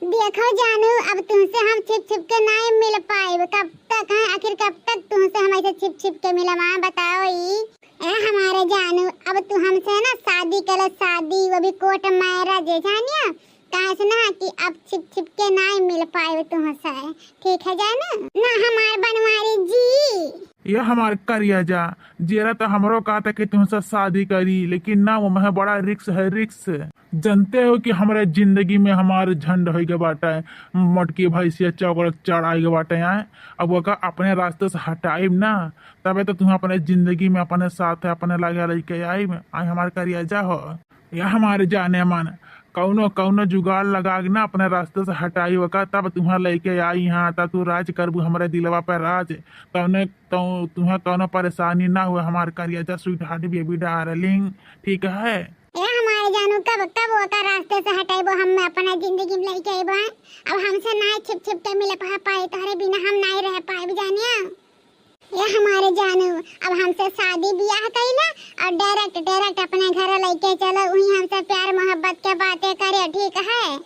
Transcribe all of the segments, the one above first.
देखो जानू, अब तुमसे हम छिप छिप के नहीं मिल पाए। कब तक है, आखिर कब तक तुमसे हम ऐसे छिप छिप के मिलवा, बताओ ई। हमारे जानू, अब तू हमसे ना शादी कर, शादी वो भी कोर्ट मैरिज जानिया। कहा से ना कि अब छिप छिप के नहीं मिल पाए तुमसे, ठीक है जानू ना हमारे बनवारी जी। ये हमार करिया जा जेरा तो हमरो कहा था कि तुमसे शादी करी, लेकिन ना वो में बड़ा रिक्स है, रिक्स। जानते हो कि हमारे जिंदगी में हमारे झंड हो गए बाटा है, मटकी भैंसिया चौकड़ चढ़ाई गए बाटे हैं। अब वो का अपने रास्ते से हटाई ना, तबे तो तुम अपने जिंदगी में अपने साथ है अपने लगे लेके आई हमारे करिया जा हो। या हमारे जाने मन कौनो कौनो जुगाड़ लगा के ना अपने रास्ते से हटाई वका, तब तुम्हें लेके आई यहाँ, तब तू राज करबू हमारे दिलवा पर राज। तब तो तुम्हें कौनो परेशानी ना हुआ हमारे करिया जा स्वीट हार्ट बेबी डार्लिंग, ठीक है। हमारे जानू कब कब वो का रास्ते से हटाइबो, हम अपना जिंदगी में लेके आइबो। अब हमसे ना छिप छिप के मिल पाए, तोहरे बिना हम नहीं रह पाए जानिया। ये हमारे जानू, अब हमसे शादी ब्याह कइला और डायरेक्ट अपने घर लेके चलो, वही हमसे प्यार मोहब्बत के बातें करे, ठीक है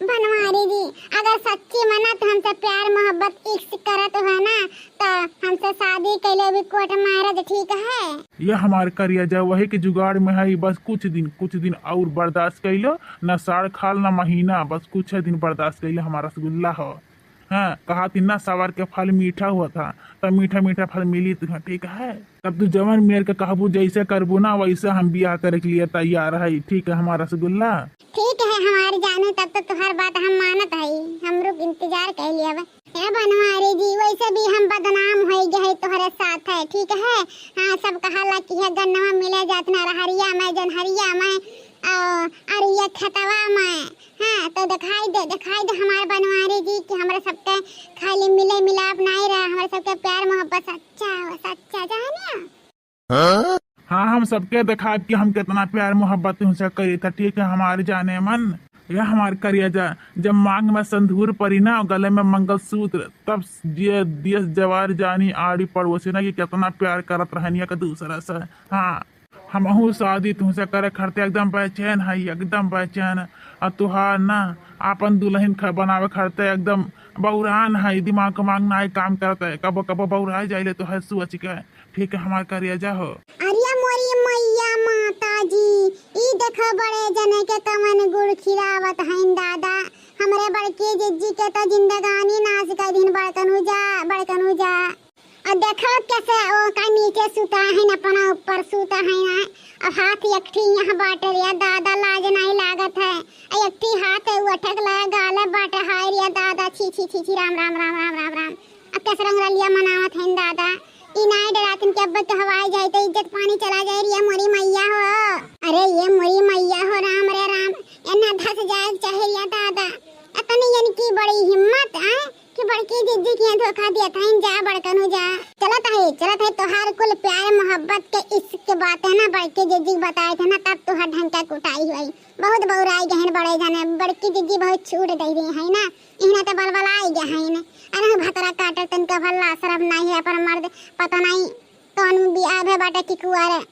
बनवारी जी। अगर सच्ची मना तो हमसे प्यार मोहब्बत इश्क करत हो ना, तो हमसे शादी कैले भी कोर्ट मैरिज, ठीक है। ये हमारे करिया जा वही के जुगाड़ में है, बस कुछ दिन और बर्दाश्त कैलो ना, साड़ खाल ना महीना, बस कुछ दिन बर्दाश्त कैलो। हमारा रसगुल्ला हो, हाँ कहा थी ना सवार के फल मीठा हुआ था, तब मीठा मीठा फल मिली तुम्हें, ठीक है। तब तू जवन मेर के कहबू जैसे करबू ना वैसे हम ब्याह करे के लिए तैयार है, ठीक है हमारा रसगुल्ला। ठीक है हमारे जानू, तब तो तुम्हारी बात हम मानत है, हम लोग इंतजार कर लिया बनवारी जी। वैसे भी हम बदनाम हो गए तुम्हारे साथ है, ठीक है। हाँ सब कहाला कि है गन्नवा मिले जात ना, हरिया में जनहरिया में और ये खतवा में। हाँ तो दिखाई दे हमारे बनवारी जी कि हमारे सबके खाली मिले मिलाप नहीं रहा, हमारे सबके प्यार मोहब्बत सच्चा जानिया। हाँ हम सबके दिखा कि हम कितना प्यार मोहब्बत उनसे करी था, ठीक है हमारे जाने मन। यह हमारे करिया जा जब मांग में संधूर परी ना, गले में मंगलसूत्र, तब ये दियस जवार जानी आड़ी पड़ोसी ना कि कितना प्यार करत रहनिया का दूसरा से। हाँ हमहू शादी तुमसे करे खरते एकदम बेचैन है, एकदम बेचैन। और तुहार ना अपन दुल्हन बनावे खरते एकदम बौरान है, दिमाग को मांग ना काम करते है, कबो कबो बौरा जाइले तो है सोच के, ठीक है हमारे करिया जा हो। अरे मोरी मैया माता जी, ई देखो बड़े जने के कमन गुड़ खिलावत हैं दादा। हमरे बड़की जिज्जी के तो जिंदगानी नाश कर दिन, बड़कनु जा। और देखो कैसे वो का नीचे सुता है न, अपना ऊपर सुता है ना, और हाथ एकठी यहाँ बाटे रिया दादा, लाज नहीं लागत है। एकठी हाथ है वो अटक लगा गाले बाटे, हाय रिया दादा, छी राम राम राम राम राम राम। अब कैसे रंग रलिया मनावत है दादा, ई नहीं डरातिन के अब तो हवाई जाए तो इज्जत पानी चला जाए रिया मोरी मैया हो। अरे ये मोरी मैया हो, राम रे राम, एना धस जाए चाहे रिया दादा। इतनी इनकी बड़ी हिम्मत है कि बड़की जिज्जी की धोखा दिया था, जा बड़कनु जा। चलत है तोहार कुल प्यार मोहब्बत के इश्क बात है ना, बड़की जिज्जी बताए थे ना, तब तुहार ढंग का कुटाई हुई, बहुत बौराई गहन बड़े जाने। बड़की जिज्जी बहुत छूट दे रही है ना, इन्हें तो बलबलाई गहन। अरे भतरा काटे तन का भल्ला शरम नहीं है, पर मर्द पता नहीं कौन बियाह है बाटा की कुआरे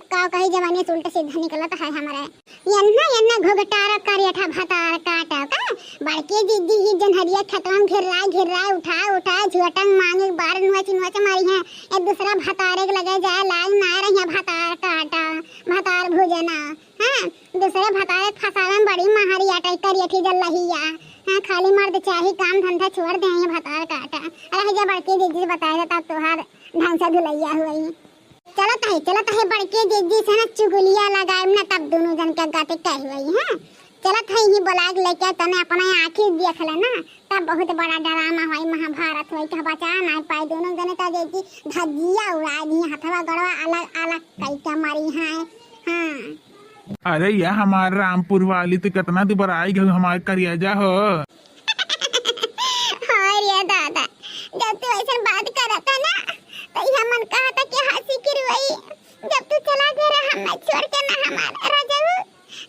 का कही जवानी से उल्टा सीधा निकलत है हमारे। यन्ना घोघटारा करियठा भतार काटा का बड़के जिद्दी ही जनहरिया खतम घिर रहा उठा झुटंग मांगे बार नोच मारी है। एक दूसरा भतारे के लगे जाए लाल ना रही भतार काटा भतार भुजना। हां दूसरे भतारे फसावन बड़ी महारी आटा करियठी जल्लहिया। हाँ खाली मर्द चाहे काम धंधा छोड़ दे भतार काटा। अरे जब बड़के जिद्दी बताए तब तोहार ढंग से धुलैया हुई। चलत है बड़के जिद्दी से ना चुगलिया लगाए ना, तब दोनों जन के गाते कह हुई है। चलत है ही बुलाग लेके तने अपने आंखें देख लेना, तब बहुत बड़ा ड्रामा हुई, महाभारत हुई कि बचा ना पाए दोनों जने तो जैसी धज्जिया उड़ा दी, हथवा गड़वा अलग अलग कई के मारी है। हाँ अरे यार हमारे रामपुर वाली तो कितना दूर आई गई हमारे करिया जा हो। हाँ रे दादा, जब तू ऐसा बात करा था ना तो यह मन कहा था कि हंसी की रुई। जब तू चला गया हमें छोड़ के ना हमारे राजाऊ,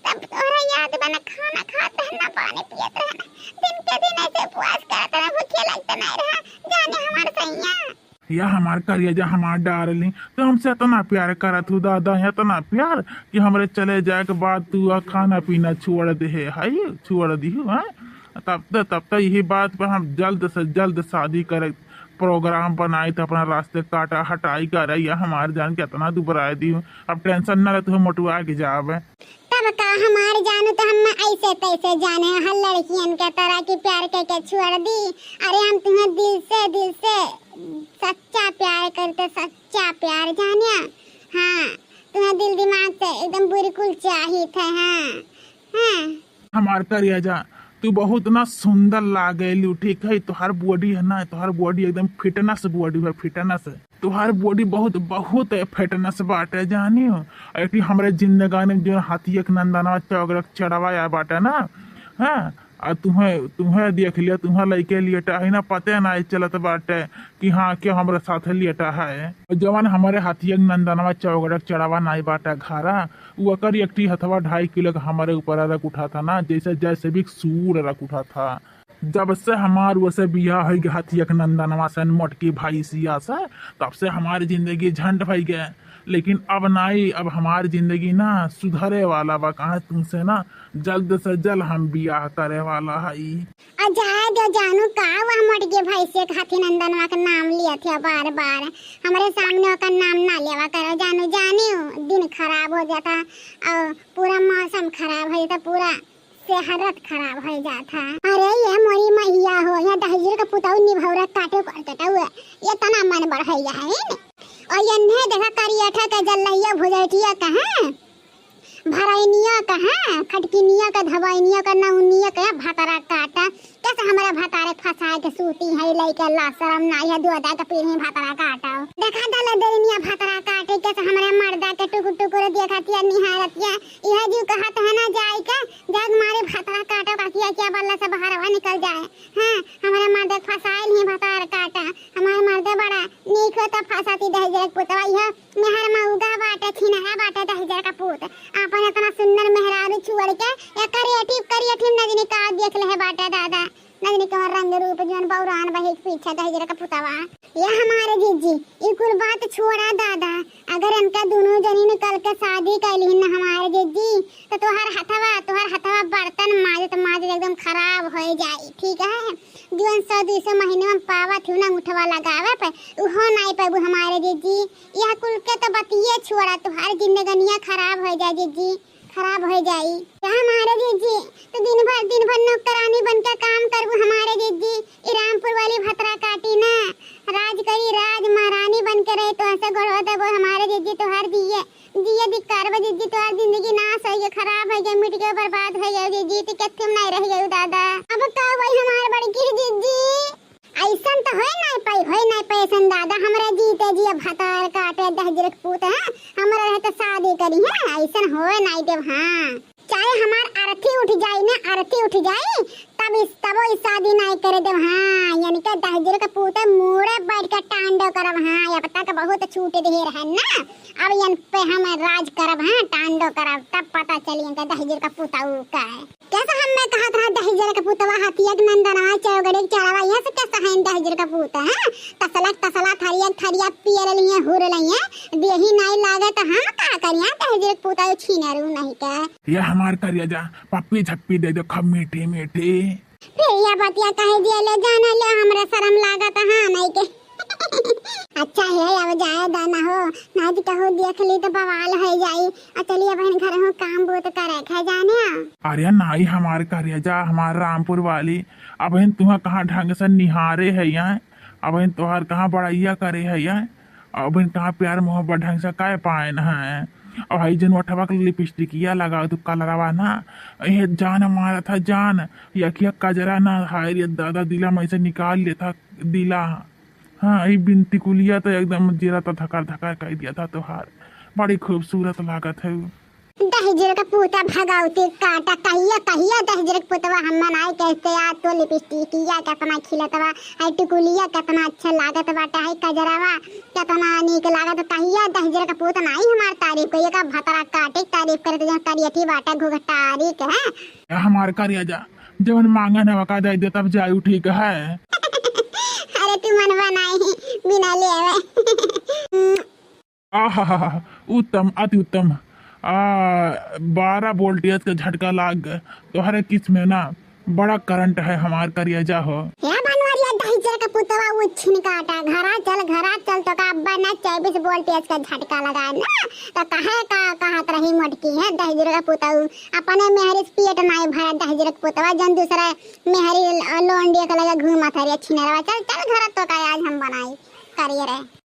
तब तोरा याद बना खाना खाता है ना पानी पियत रहना, दिन के दिन ऐसे उपवास करता रहा, भूखे लगता नहीं रहा जाने हमारे सैया। या हमार करिया जा हमार डार्लिंग तो हमसे इतना प्यार करा तू दादा, है इतना प्यार कि हमरे चले जाए के बाद तू खाना पीना छोड़ दे है छोड़ दी है। तब तक यही बात पर हम जल्द से जल्द शादी करे प्रोग्राम बनाई तो अपना रास्ते काटा हटाई कर या हमारे जान कितना दुबराए दी। अब टेंशन ना ले, तुम्हें मोटुआ के जावे। तब का हमारे जानू तो हम ऐसे तैसे जाने हर लड़कियन के तरह की प्यार करके छोड़ दी। अरे हम तुम्हें दिल से सच्चा प्यार करते, सच्चा प्यार जानिया। हाँ, तुम्हें दिल दिमाग से एकदम बिल्कुल चाहिए थे। हाँ हमार करिया जा, तू बहुत ना सुंदर लागेलू, ठीक है। तुहार बॉडी है ना, तुहार बॉडी एकदम फिटनेस बॉडी है, फिटनेस। तुहार बॉडी बहुत बहुत फिटनेस बाटे जानी हो। एक हमारे जिंदगानी में जो हाथी एक नंदनवा चौगरक चढ़वाया बाटे ना, हाँ। और तुम्हें देख लिया, तुम्हें लड़के लिएटा है ना, पते ना चलत बाटे कि हाँ क्या हमारे साथ लिएटा है। जवान हमारे हाथी एक नंदनवा चौगरक चढ़ावा नहीं बाटे घरा, वो अकर एक हथवा 2.5 किलो का हमारे ऊपर रख उठा था ना, जैसे भी सूर रख उठा था। जब से हमार वैसे बियाह है हाथी एक नंदनवा से मोटकी भाई सिया से, तब से हमारी जिंदगी झंड भई गए। लेकिन अब नहीं, अब हमारी जिंदगी ना सुधरे वाला बा। कहा तुमसे ना जल्द से जल्द हम बियाह करे वाला है। अजाए दो जानू का वह मोटके भाई से हाथी नंदनवा का नाम लिया थे बार बार। हमारे सामने का नाम ना लेवा करो जानू, जानी हो दिन खराब हो जाता और पूरा मौसम खराब हो जाता, पूरा सेहरत खराब हो जाता। अरे ये मोरी मैया हो, यहाँ दहजर का पुताऊ निभौरा काटे कटा हुआ, ये तना मन बढ़ाइया है। और ये नहीं देखा करियाठा का जल्लैया भुजटिया कहाँ, भरैनिया कहाँ, खटकिनिया का धवैनिया का नौनिया का भातारा काटा। कैसे हमारा भातारे फंसा के सूती है लइका, ला शरम नहीं है, दुआदा का पीढ़ी भातारा काटा। देखा दला दरनिया भातारा काटे, कैसे हमारे मर्दा के टुकुर देखतिया निहारतिया। यह जीव कहत है ना जाए का जग मारे भातारा काटा काटिया क्या बल्ला से बाहर हवा निकल जाए। हाँ हमारे मर्दा फंसाइल ही भातारा काटा, हमारे मर्दा बड़ा नीक होता फंसाती दहजर पुतवा। यह मेहर मऊगा बाटा छिनहा बाटा दहजर का पुत अपन इतना सुंदर मेहरारू छोड़ के या करिएटिव नजनी का देख ले है बाटा दादा, नजनी का रंग रूप जन बौरान बहिक पीछे दहजर का पुतवा। या हमारे जीजी ये कुल बात छोड़ा दादा, अगर इनका दोनों जनी निकल के शादी कैली न हमारे जीजी तो तोहर हथवा बर्तन माजत एकदम खराब हो जाई, ठीक है। जीवन 100-200 महीने में पावा थी ना उठवा लगावे पे उहो नहीं पाबू हमारे जीजी। यह कुल के तो बतिये छोड़ा, तुम्हारी जिंदगानियां खराब हो जाए जीजी, खराब हो जाई। हमारे जीजी तो दिन भर नौकरानी बन के काम करबू हमारे जीजी। रामपुर वाली भतरा काटी ना राज करी, राज महारानी बन के रहे तो ऐसे गढ़वा देबो हमारे जीजी। तो हर दिए धिक्कार बा जीजी, तो हर जिंदगी नाश हो गई, खराब हो गई, मिट गई, बर्बाद हो गई जीजी। तो कितने नहीं रह गई दादा। अब का वही हमारे बड़की जीजी ऐसन तो होय नहीं पाई ऐसन दादा। हमारे जीते जी भतार काटे दहजर पूत है, हमारे रहे तो शादी करी है, ऐसन होय नहीं देव। हाँ चाहे हमार अर्थी उठ जाए ना, अर्थी उठ जाए तब इस शादी नहीं करे देव। हाँ यानी कि दहजर का पूत मोड़े बैठ के टांडो करब। हाँ या पता का बहुत छूट ढेर है ना, अब यन पे हम राज करब। हाँ टांडो करब, तब पता चली कि दहजर का पूता का है। कैसे हमने कहा था दहजर का पूतवा हाथी एक नंदनवा चौगड़े चढ़ावा, यहाँ से कैसा है दहजर का पूता है। तसला थरिया पियर लिए हुर लिए देही नहीं लागे तो हम का करिया दहजर का पूता छीने रू नहीं का। ये हमार करिया जा पप्पी झप्पी दे दो खब मीठी मीठी। फिर यह बतिया कहे दिया ले जाना ले, हमरे शर्म लागत। हाँ नहीं के अच्छा है अब जाए दाना हो ना जी कहो देख ली तो बवाल हो जाई। चलिए बहन घर हो काम बहुत करे खे जाने। अरे नहीं हमार करिया जा, हमार रामपुर वाली। अब तुम्हें कहाँ ढंग से निहारे है यहाँ, अब तुहार कहाँ बड़ैया करे है यहाँ, अब कहाँ प्यार मोहब्बत ढंग से काय पाए न है। और भाई जन वठवा के लिपस्टिकिया लगाओ तो कलरवा ना ये जान मारा था जान, यकिया कजरा ना हाय रे दादा दिला में से निकाल लेता दिला। हाँ ये बिनती कुलिया तो एकदम जीरा तो धकार कर दिया था। तोहार बड़ी खूबसूरत लागत है। दहजर का पूता भगावती काटा कहिया दहजर का पुतवा हम मनाए कहते आ तो लिपस्टिकिया कितना खिलतवा है, टिकुलिया कितना अच्छा लागत बाटा है, कजरावा कितना नीक लागत। कहिया दहजर का पूत नहीं हमार तारीफ कहिए का भतरा काटे तारीफ करते जब करियठी बाटा घुघटारी के है। हमार करिया जा जवन मांगन है वका दे तब जायू ठीक है। अरे तू मन बनाई बिना ले आहा उत्तम अति उत्तम। 12 वोल्टेज का झटका लाग गए तो हर किस में ना बड़ा करंट है हमार करिया जा हो। या बनवारिया दहिजर का पुतवा वो छिनकाटा घरा चल तो का अब्बा ना 24 वोल्टेज का झटका लगा ना तो कहा रही मटकी है दहिजर का पुतवा अपने मेहरी पेट नाई भरा दहिजर का पुतवा जन दूसरा मेहरी लोंडिया का लगा घूमा था रे छिनरवा चल घर तो का आज हम बनाई करिए रे।